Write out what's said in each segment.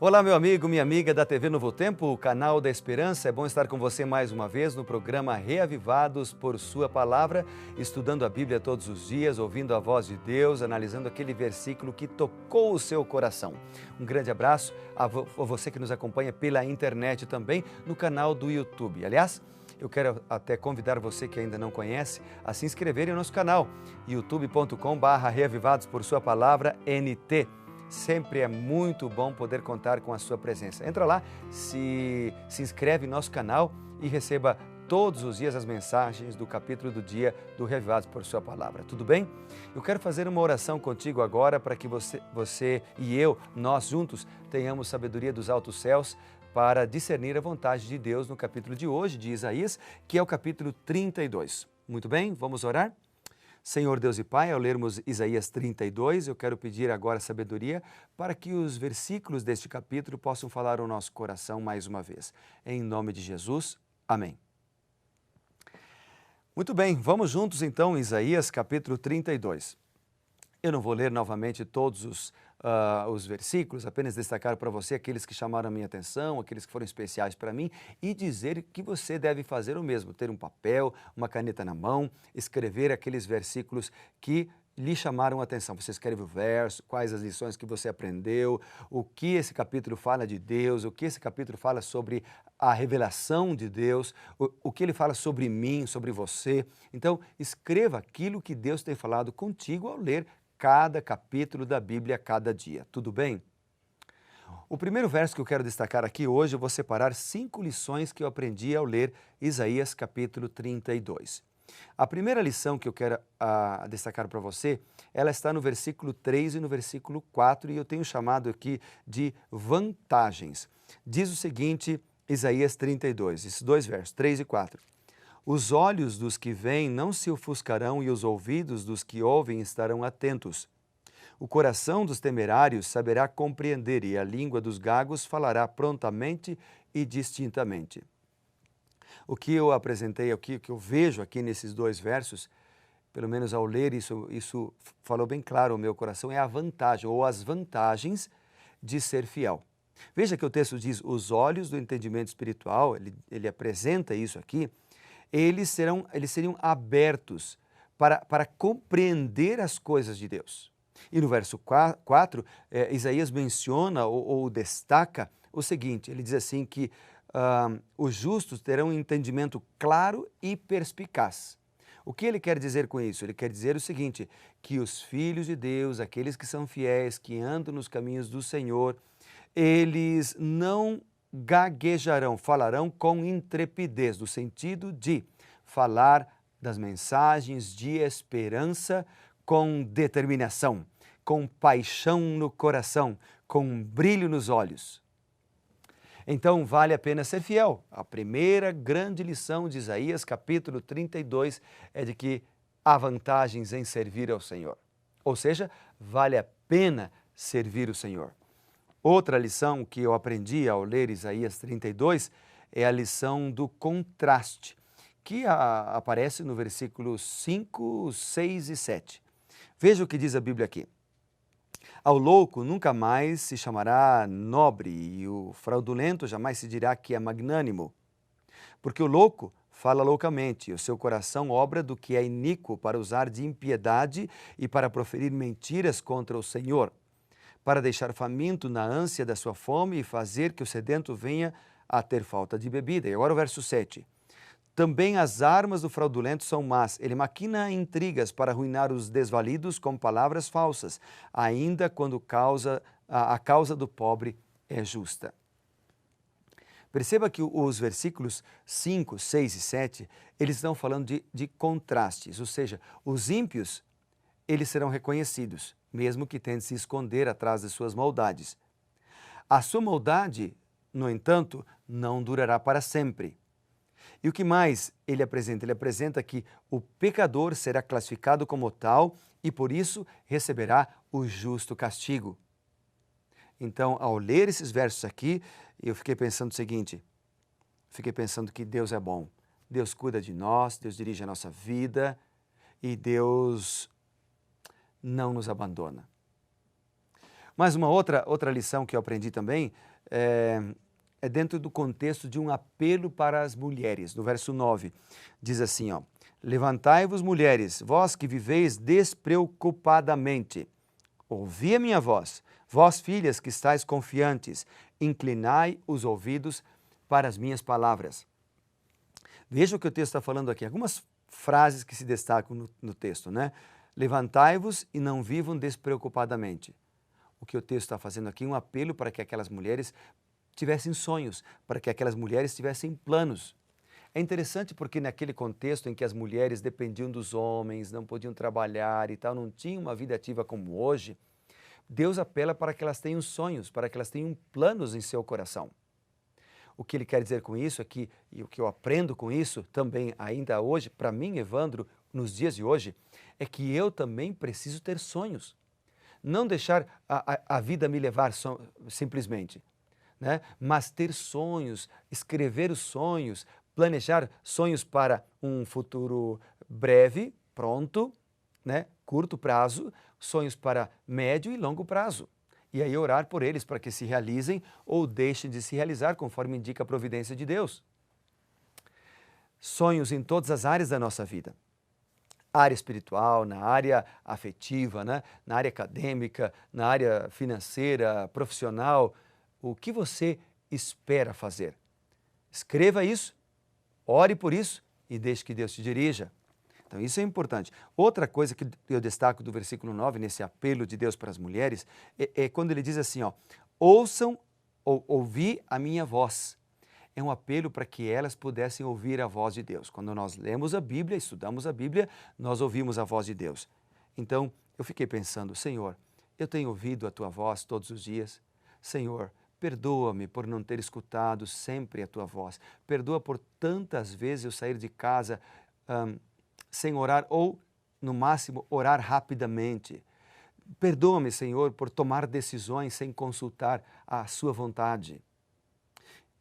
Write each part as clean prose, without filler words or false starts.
Olá, meu amigo, minha amiga da TV Novo Tempo, o canal da Esperança. É bom estar com você mais uma vez no programa Reavivados por Sua Palavra, estudando a Bíblia todos os dias, ouvindo a voz de Deus, analisando aquele versículo que tocou o seu coração. Um grande abraço a você que nos acompanha pela internet também, no canal do YouTube. Aliás, eu quero até convidar você que ainda não conhece a se inscrever em nosso canal, youtube.com/Reavivados por Sua Palavra NT. Sempre é muito bom poder contar com a sua presença. Entra lá, se inscreve no nosso canal e receba todos os dias as mensagens do capítulo do dia do Reavivados por Sua Palavra. Tudo bem? Eu quero fazer uma oração contigo agora para que você e eu, nós juntos, tenhamos sabedoria dos altos céus para discernir a vontade de Deus no capítulo de hoje de Isaías, que é o capítulo 32. Muito bem, vamos orar? Senhor Deus e Pai, ao lermos Isaías 32, eu quero pedir agora sabedoria para que os versículos deste capítulo possam falar ao nosso coração mais uma vez. Em nome de Jesus, amém. Muito bem, vamos juntos então em Isaías capítulo 32. Eu não vou ler novamente todos os versículos, apenas destacar para você aqueles que chamaram a minha atenção, aqueles que foram especiais para mim e dizer que você deve fazer o mesmo, ter um papel, uma caneta na mão, escrever aqueles versículos que lhe chamaram a atenção. Você escreve o verso, quais as lições que você aprendeu, o que esse capítulo fala de Deus, o que esse capítulo fala sobre a revelação de Deus, o que ele fala sobre mim, sobre você. Então, escreva aquilo que Deus tem falado contigo ao ler cada capítulo da Bíblia cada dia. Tudo bem? O primeiro verso que eu quero destacar aqui hoje, eu vou separar 5 lições que eu aprendi ao ler Isaías capítulo 32. A primeira lição que eu quero destacar para você, ela está no versículo 3 e no versículo 4, e eu tenho chamado aqui de vantagens. Diz o seguinte, Isaías 32, esses dois versos, 3 e 4. Os olhos dos que veem não se ofuscarão e os ouvidos dos que ouvem estarão atentos. O coração dos temerários saberá compreender e a língua dos gagos falará prontamente e distintamente. O que eu apresentei aqui, o que eu vejo aqui nesses dois versos, pelo menos ao ler isso falou bem claro ao meu coração, é a vantagem ou as vantagens de ser fiel. Veja que o texto diz, os olhos do entendimento espiritual, ele apresenta isso aqui, eles seriam abertos para compreender as coisas de Deus. E no verso 4, Isaías menciona ou destaca o seguinte, ele diz assim que os justos terão um entendimento claro e perspicaz. O que ele quer dizer com isso? Ele quer dizer o seguinte, que os filhos de Deus, aqueles que são fiéis, que andam nos caminhos do Senhor, eles não gaguejarão, falarão com intrepidez, no sentido de falar das mensagens de esperança com determinação, com paixão no coração, com um brilho nos olhos. Então, vale a pena ser fiel. A primeira grande lição de Isaías, capítulo 32, é de que há vantagens em servir ao Senhor. Ou seja, vale a pena servir o Senhor. Outra lição que eu aprendi ao ler Isaías 32 é a lição do contraste, que aparece no versículos 5, 6 e 7. Veja o que diz a Bíblia aqui. Ao louco nunca mais se chamará nobre e o fraudulento jamais se dirá que é magnânimo. Porque o louco fala loucamente e o seu coração obra do que é iníquo para usar de impiedade e para proferir mentiras contra o Senhor, para deixar faminto na ânsia da sua fome e fazer que o sedento venha a ter falta de bebida. E agora o verso 7. Também as armas do fraudulento são más. Ele maquina intrigas para arruinar os desvalidos com palavras falsas, ainda quando a causa do pobre é justa. Perceba que os versículos 5, 6 e 7, eles estão falando de contrastes, ou seja, os ímpios, eles serão reconhecidos, mesmo que tentem se esconder atrás de suas maldades. A sua maldade, no entanto, não durará para sempre. E o que mais ele apresenta? Ele apresenta que o pecador será classificado como tal e, por isso, receberá o justo castigo. Então, ao ler esses versos aqui, eu fiquei pensando o seguinte, fiquei pensando que Deus é bom. Deus cuida de nós, Deus dirige a nossa vida e Deus não nos abandona. Mas uma outra lição que eu aprendi também é dentro do contexto de um apelo para as mulheres. No verso 9, diz assim, ó, levantai-vos, mulheres, vós que viveis despreocupadamente. Ouvi a minha voz, vós filhas que estáis confiantes, inclinai os ouvidos para as minhas palavras. Veja o que o texto está falando aqui, algumas frases que se destacam no texto, né? Levantai-vos e não vivam despreocupadamente. O que o texto está fazendo aqui é um apelo para que aquelas mulheres tivessem sonhos, para que aquelas mulheres tivessem planos. É interessante porque naquele contexto em que as mulheres dependiam dos homens, não podiam trabalhar e tal, não tinham uma vida ativa como hoje, Deus apela para que elas tenham sonhos, para que elas tenham planos em seu coração. O que ele quer dizer com isso é que, e o que eu aprendo com isso também ainda hoje, para mim, Evandro, nos dias de hoje, é que eu também preciso ter sonhos. Não deixar a vida me levar simplesmente, né? Mas ter sonhos, escrever os sonhos, planejar sonhos para um futuro breve, pronto, né? Curto prazo, sonhos para médio e longo prazo. E aí orar por eles para que se realizem ou deixem de se realizar, conforme indica a providência de Deus. Sonhos em todas as áreas da nossa vida. Área espiritual, na área afetiva, né? Na área acadêmica, na área financeira, profissional. O que você espera fazer? Escreva isso, ore por isso e deixe que Deus te dirija. Então isso é importante. Outra coisa que eu destaco do versículo 9, nesse apelo de Deus para as mulheres, é quando ele diz assim, ó, ouçam ou ouvi a minha voz. É um apelo para que elas pudessem ouvir a voz de Deus. Quando nós lemos a Bíblia, estudamos a Bíblia, nós ouvimos a voz de Deus. Então, eu fiquei pensando, Senhor, eu tenho ouvido a Tua voz todos os dias. Senhor, perdoa-me por não ter escutado sempre a Tua voz. Perdoa por tantas vezes eu sair de casa sem orar ou, no máximo, orar rapidamente. Perdoa-me, Senhor, por tomar decisões sem consultar a Sua vontade.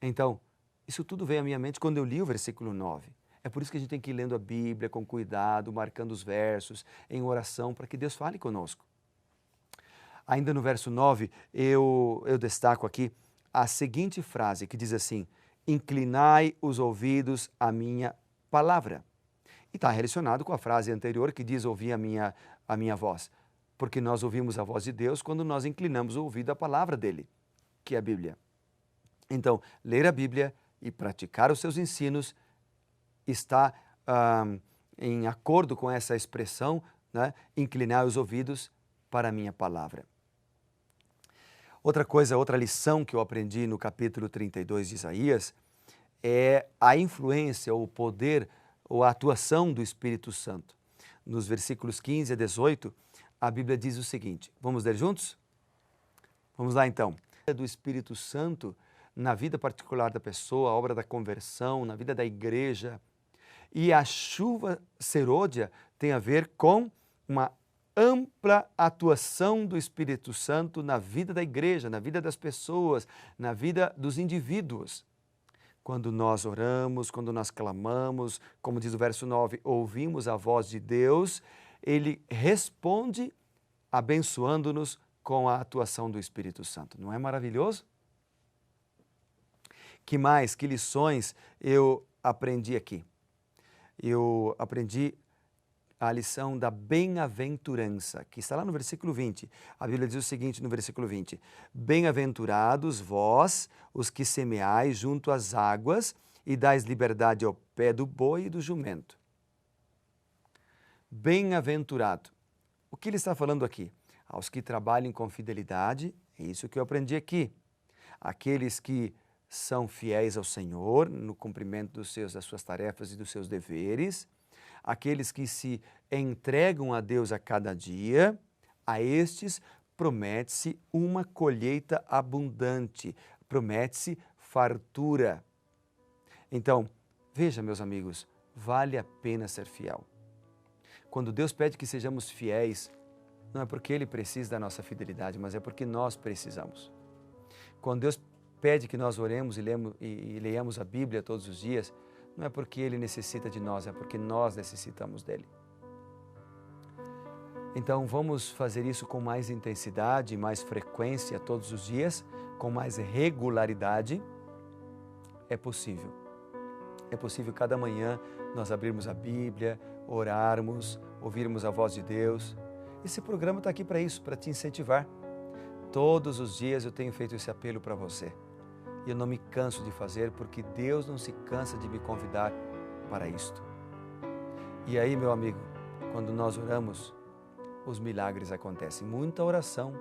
Então, isso tudo veio à minha mente quando eu li o versículo 9. É por isso que a gente tem que ir lendo a Bíblia com cuidado, marcando os versos, em oração, para que Deus fale conosco. Ainda no verso 9, eu destaco aqui a seguinte frase, que diz assim, inclinai os ouvidos à minha palavra. E está relacionado com a frase anterior que diz, ouvi a minha voz. Porque nós ouvimos a voz de Deus quando nós inclinamos o ouvido à palavra dele, que é a Bíblia. Então, ler a Bíblia e praticar os seus ensinos está em acordo com essa expressão, né? Inclinar os ouvidos para a minha palavra. Outra coisa, outra lição que eu aprendi no capítulo 32 de Isaías é a influência, o poder ou a atuação do Espírito Santo. Nos versículos 15 a 18, a Bíblia diz o seguinte, vamos ler juntos? Vamos lá então. Do Espírito Santo na vida particular da pessoa, a obra da conversão, na vida da igreja. E a chuva serôdia tem a ver com uma ampla atuação do Espírito Santo na vida da igreja, na vida das pessoas, na vida dos indivíduos. Quando nós oramos, quando nós clamamos, como diz o verso 9, ouvimos a voz de Deus, Ele responde abençoando-nos com a atuação do Espírito Santo. Não é maravilhoso? Que mais, que lições eu aprendi aqui? Eu aprendi a lição da bem-aventurança, que está lá no versículo 20. A Bíblia diz o seguinte no versículo 20, bem-aventurados vós, os que semeais junto às águas e dais liberdade ao pé do boi e do jumento. Bem-aventurado. O que ele está falando aqui? Aos que trabalham com fidelidade, é isso que eu aprendi aqui. Aqueles que são fiéis ao Senhor no cumprimento das suas tarefas e dos seus deveres, aqueles que se entregam a Deus a cada dia, a estes promete-se uma colheita abundante, promete-se fartura. Então, veja, meus amigos, vale a pena ser fiel. Quando Deus pede que sejamos fiéis, não é porque Ele precisa da nossa fidelidade, mas é porque nós precisamos. Quando Deus pede que nós oremos e leiamos a Bíblia todos os dias, não é porque Ele necessita de nós, é porque nós necessitamos dEle. Então vamos fazer isso com mais intensidade, mais frequência todos os dias, com mais regularidade, é possível. É possível cada manhã nós abrirmos a Bíblia, orarmos, ouvirmos a voz de Deus. Esse programa está aqui para isso, para te incentivar. Todos os dias eu tenho feito esse apelo para você. E eu não me canso de fazer, porque Deus não se cansa de me convidar para isto. E aí, meu amigo, quando nós oramos, os milagres acontecem. Muita oração,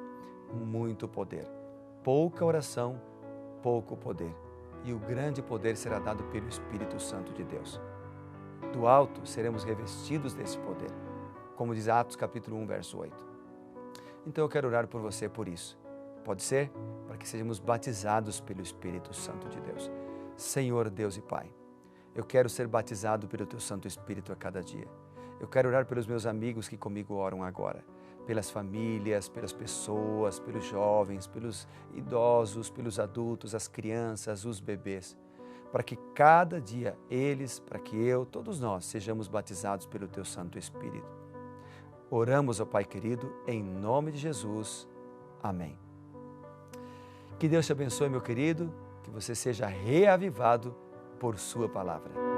muito poder. Pouca oração, pouco poder. E o grande poder será dado pelo Espírito Santo de Deus. Do alto seremos revestidos desse poder, como diz Atos capítulo 1, verso 8. Então eu quero orar por você por isso. Pode ser? Para que sejamos batizados pelo Espírito Santo de Deus. Senhor Deus e Pai, eu quero ser batizado pelo Teu Santo Espírito a cada dia. Eu quero orar pelos meus amigos que comigo oram agora, pelas famílias, pelas pessoas, pelos jovens, pelos idosos, pelos adultos, as crianças, os bebês, para que cada dia eles, para que eu, todos nós, sejamos batizados pelo Teu Santo Espírito. Oramos, ó Pai querido, em nome de Jesus. Amém. Que Deus te abençoe, meu querido, que você seja reavivado por Sua palavra.